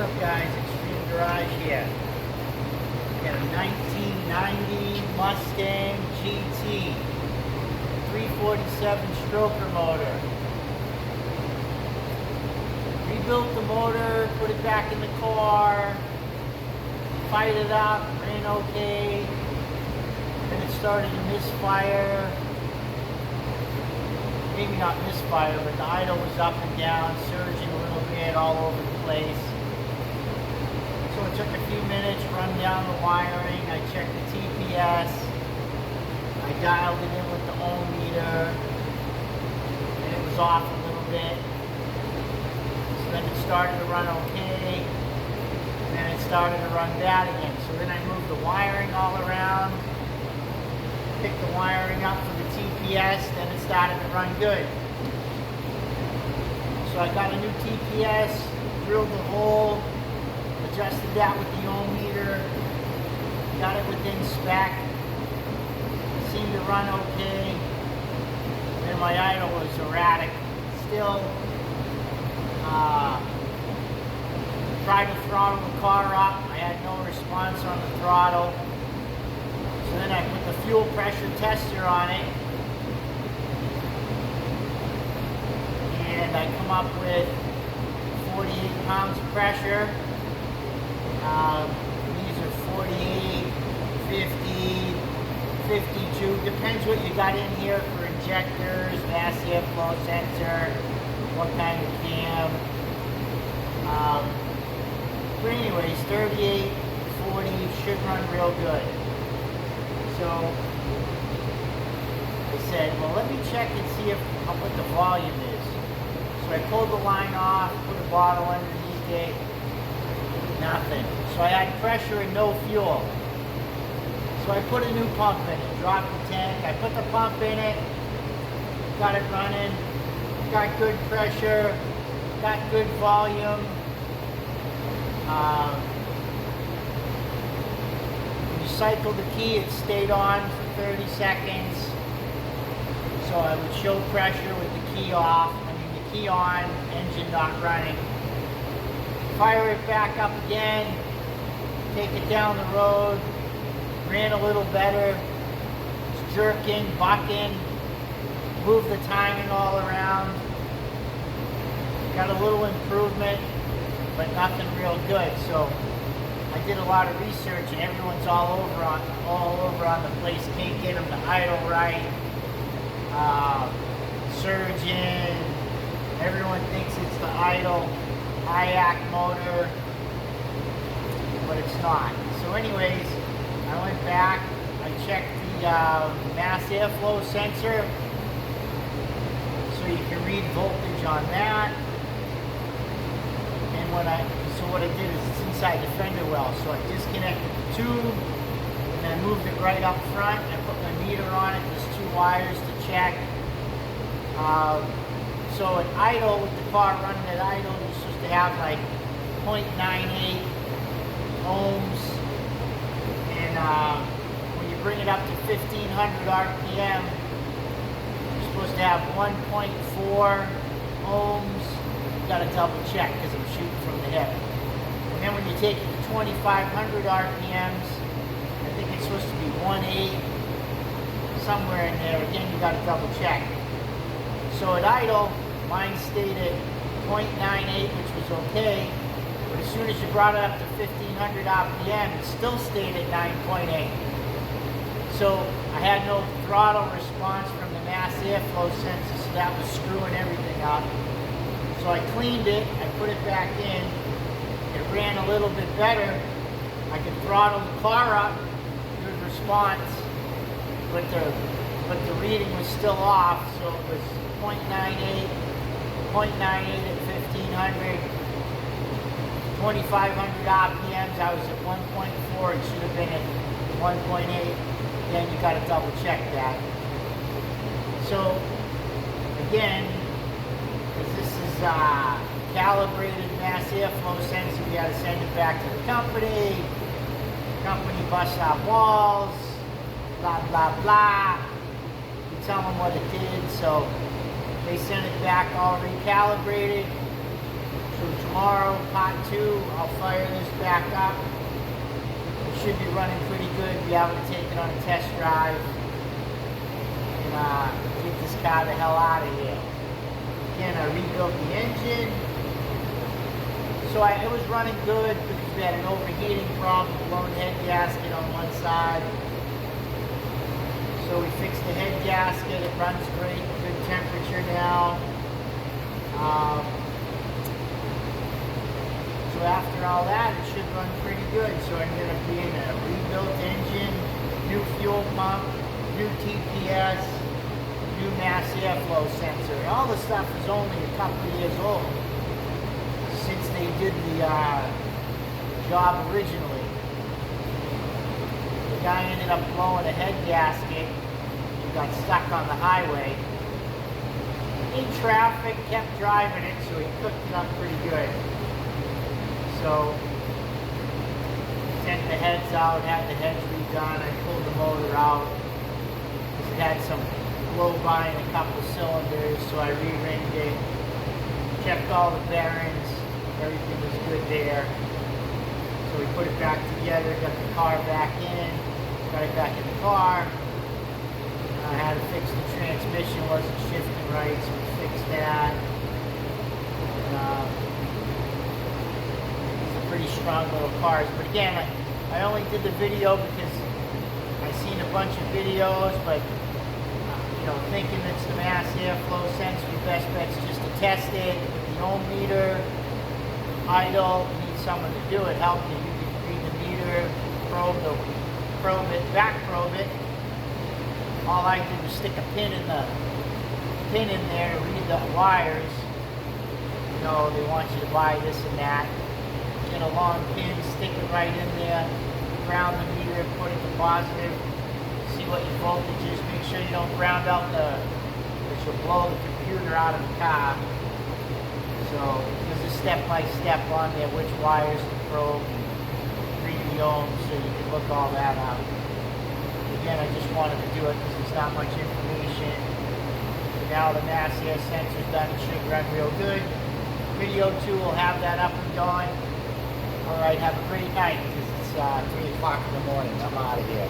up, guys? Extreme Garage here. Got a 1990 Mustang GT 347 stroker motor. Rebuilt the motor, put it back in the car, fired it up, ran okay. Then it started to misfire. Maybe not misfire, but the idle was up and down, surging a little bit all over the place. So it took a few minutes, run down the wiring, I checked the TPS, I dialed it in with the ohm meter, and it was off a little bit. So then it started to run okay, and then it started to run bad again. So then I moved the wiring all around, picked the wiring up for the TPS, then it started to run good. So I got a new TPS, drilled the hole, adjusted that with the ohm meter, got it within spec, seemed to run okay. Then my idle was erratic. Still, tried to throttle the car up, I had no response on the throttle. So then I put the fuel pressure tester on it, and I come up with 48 pounds of pressure. These are 48, 50, 52, depends what you got in here for injectors, mass airflow sensor, what kind of cam. But anyways, 38, 40 should run real good. So I said, well, let me check and see what the volume is. So I pulled the line off, put a bottle underneath it, nothing. So I had pressure and no fuel. So I put a new pump in it, dropped the tank, I put the pump in it, got it running, got good pressure, got good volume. When you cycle the key, it stayed on for 30 seconds. So I would show pressure with the key off, the key on, engine not running. Fire it back up again, take it down the road, ran a little better, it's jerking, bucking, moved the timing all around, got a little improvement, but nothing real good. So I did a lot of research, and everyone's all over on the place. Can't get them to idle right. Surgeon, everyone thinks it's the idle IAC motor, but it's not. So anyways, I went back, I checked the mass airflow sensor, so you can read voltage on that. And what I did is it's inside the fender well, so I disconnected the tube, and I moved it right up front. I put my meter on it, there's 2 wires to check. So at idle, with the car running at idle, you're supposed to have like 0.98 ohms, and when you bring it up to 1500 RPM, you're supposed to have 1.4 ohms. You gotta double check because I'm shooting from the hip. And then when you take it to 2500 RPMs, I think it's supposed to be 1.8, somewhere in there. Again, you gotta double check. So at idle, mine stayed at 0.98, which was okay, but as soon as you brought it up to 1500 RPM, it still stayed at 9.8. So I had no throttle response from the mass airflow sensor, so that was screwing everything up. So I cleaned it, I put it back in, it ran a little bit better. I could throttle the car up, good response, but the reading was still off, so it was 0.98 at 1500, 2500 RPMs, I was at 1.4, it should have been at 1.8, then you got to double check that. So again, because this is calibrated mass airflow sensor, we got to send it back to the company. Company busts our balls, blah blah blah. We tell them what it did, so they sent it back all recalibrated. So tomorrow, part 2, I'll fire this back up. It should be running pretty good. Be able to take it on a test drive and get this car the hell out of here. Again, I rebuilt the engine. So it was running good because we had an overheating problem, blown head gasket on one side. So we fixed the head gasket. It runs great, good temperature now. So after all that, it should run pretty good. So I'm going to be in a rebuilt engine, new fuel pump, new TPS, new mass airflow sensor. And all the stuff is only a couple of years old since they did the job originally. The guy ended up blowing a head gasket. He got stuck on the highway. In traffic, kept driving it, so he cooked it up pretty good. So, sent the heads out, had the heads redone. I pulled the motor out because it had some blow by in a couple of cylinders, so I re-ringed it, checked all the bearings, everything was good there. So we put it back together, got the car back in, got it back in the car. I had to fix the transmission, wasn't shifting right, so we fixed that. These are pretty strong little cars, but again, I only did the video because I seen a bunch of videos, but you know, thinking it's the mass airflow sensor, your best bet's just to test it. The ohm meter, idle, you need someone to do it, help you. You can read the meter, probe it, back probe it. All I did was stick a pin in there to read the wires. You know, they want you to buy this and that. Get a long pin, stick it right in there, ground the meter, put it to positive, see what your voltage is. Make sure you don't ground out which will blow the computer out of the car. So there's a step-by-step on there, which wires to probe, read the ohms, so you can look all that up. Again, I just wanted to do it because there's not much information. So now the mass air sensor's done, it should run real good. Video 2 will have that up and going. Alright, have a great night because it's 3 o'clock in the morning. I'm out of here.